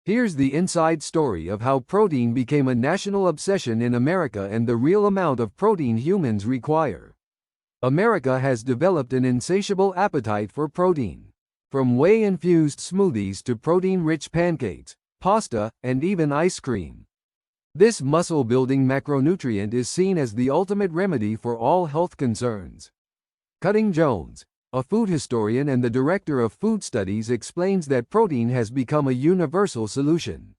Here's the inside story of how protein became a national obsession in America and the real amount of protein humans require. America has developed an insatiable appetite for protein. From whey-infused smoothies to protein-rich pancakes, pasta, and even ice cream. This muscle-building macronutrient is seen as the ultimate remedy for all health concerns. Cutting Jones, a food historian and the director of food studies, explains that protein has become a universal solution.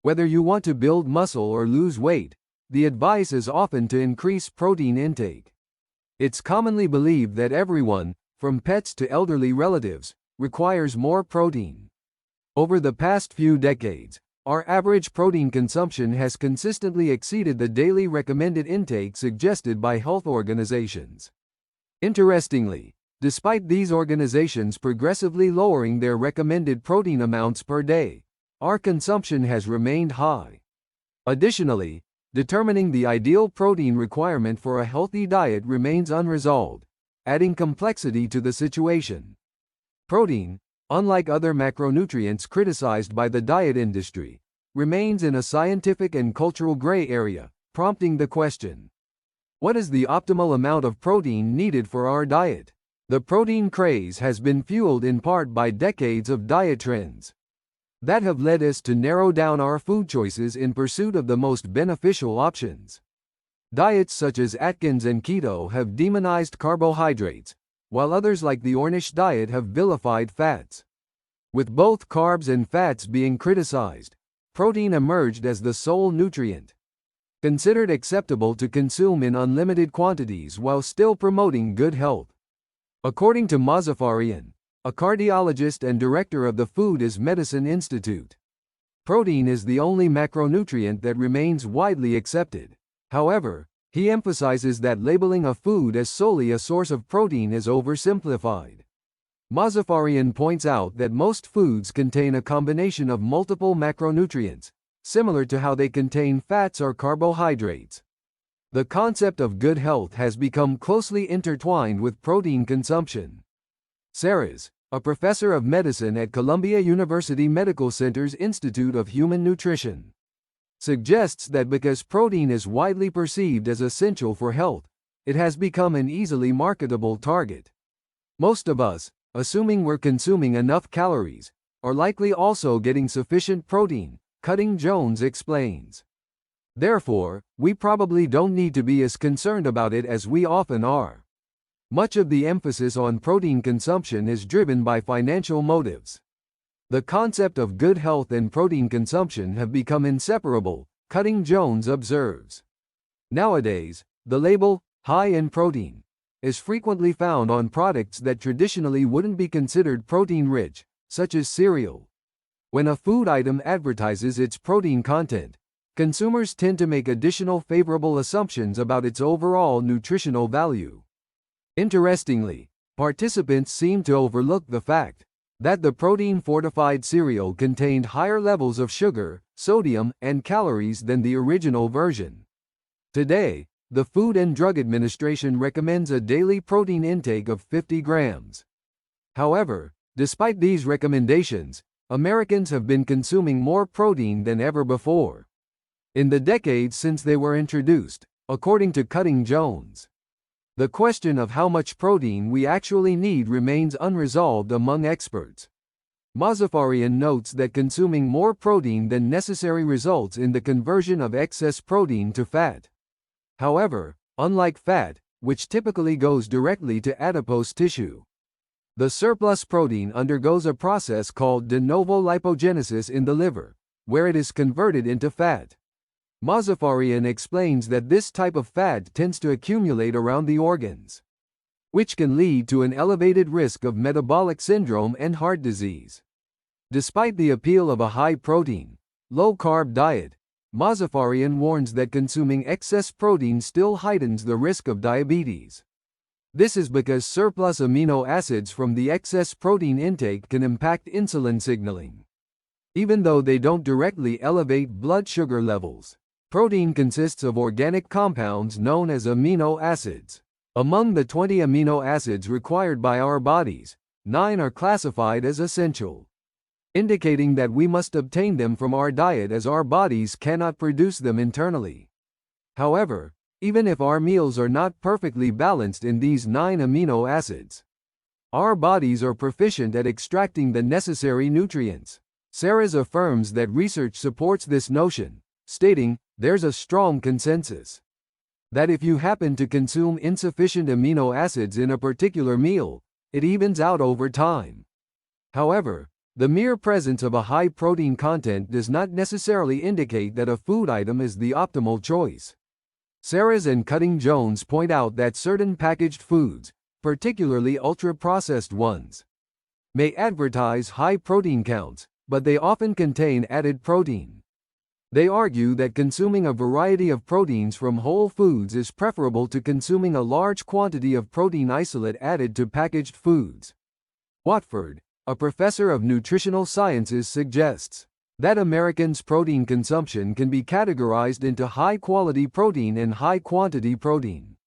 Whether you want to build muscle or lose weight, the advice is often to increase protein intake. It's commonly believed that everyone, from pets to elderly relatives, requires more protein. Over the past few decades, our average protein consumption has consistently exceeded the daily recommended intake suggested by health organizations. Interestingly, despite these organizations progressively lowering their recommended protein amounts per day, our consumption has remained high. Additionally, determining the ideal protein requirement for a healthy diet remains unresolved, adding complexity to the situation. Protein, unlike other macronutrients criticized by the diet industry, remains in a scientific and cultural gray area, prompting the question: what is the optimal amount of protein needed for our diet? The protein craze has been fueled in part by decades of diet trends that have led us to narrow down our food choices in pursuit of the most beneficial options. Diets such as Atkins and keto have demonized carbohydrates, while others like the Ornish diet have vilified fats. With both carbs and fats being criticized, protein emerged as the sole nutrient considered acceptable to consume in unlimited quantities while still promoting good health. According to Mozaffarian, a cardiologist and director of the Food is Medicine Institute, protein is the only macronutrient that remains widely accepted. However, he emphasizes that labeling a food as solely a source of protein is oversimplified. Mozaffarian points out that most foods contain a combination of multiple macronutrients, similar to how they contain fats or carbohydrates. The concept of good health has become closely intertwined with protein consumption. Saras, a professor of medicine at Columbia University Medical Center's Institute of Human Nutrition, suggests that because protein is widely perceived as essential for health, it has become an easily marketable target. Most of us, assuming we're consuming enough calories, are likely also getting sufficient protein, Cutting Jones explains. Therefore, we probably don't need to be as concerned about it as we often are. Much of the emphasis on protein consumption is driven by financial motives. The concept of good health and protein consumption have become inseparable, Cutting Jones observes. Nowadays, the label, high in protein, is frequently found on products that traditionally wouldn't be considered protein-rich, such as cereal. When a food item advertises its protein content, consumers tend to make additional favorable assumptions about its overall nutritional value. Interestingly, participants seem to overlook the fact that the protein-fortified cereal contained higher levels of sugar, sodium, and calories than the original version. Today, the Food and Drug Administration recommends a daily protein intake of 50 grams. However, despite these recommendations, Americans have been consuming more protein than ever before in the decades since they were introduced, according to Cutting Jones. The question of how much protein we actually need remains unresolved among experts. Mozaffarian notes that consuming more protein than necessary results in the conversion of excess protein to fat. However, unlike fat, which typically goes directly to adipose tissue, the surplus protein undergoes a process called de novo lipogenesis in the liver, where it is converted into fat. Mozaffarian explains that this type of fat tends to accumulate around the organs, which can lead to an elevated risk of metabolic syndrome and heart disease. Despite the appeal of a high-protein, low-carb diet, Mozaffarian warns that consuming excess protein still heightens the risk of diabetes. This is because surplus amino acids from the excess protein intake can impact insulin signaling. Even though they don't directly elevate blood sugar levels, protein consists of organic compounds known as amino acids. Among the 20 amino acids required by our bodies, 9 are classified as essential. indicating that we must obtain them from our diet as our bodies cannot produce them internally. However, even if our meals are not perfectly balanced in these 9 amino acids, our bodies are proficient at extracting the necessary nutrients. Sarahs affirms that research supports this notion, stating, "There's a strong consensus that if you happen to consume insufficient amino acids in a particular meal, it evens out over time." However, the mere presence of a high protein content does not necessarily indicate that a food item is the optimal choice. Sarahs and Cutting-Jones point out that certain packaged foods, particularly ultra-processed ones, may advertise high protein counts, but they often contain added protein. They argue that consuming a variety of proteins from whole foods is preferable to consuming a large quantity of protein isolate added to packaged foods. Watford, a professor of nutritional sciences, suggests that Americans' protein consumption can be categorized into high-quality protein and high-quantity protein.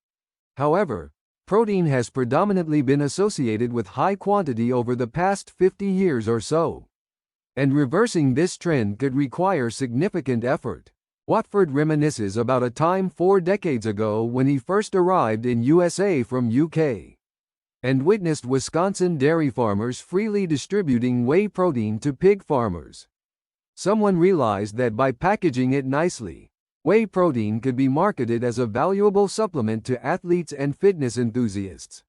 However, protein has predominantly been associated with high quantity over the past 50 years or so, and reversing this trend could require significant effort. Watford reminisces about a time 4 decades ago when he first arrived in USA from UK, and witnessed Wisconsin dairy farmers freely distributing whey protein to pig farmers. Someone realized that by packaging it nicely, whey protein could be marketed as a valuable supplement to athletes and fitness enthusiasts.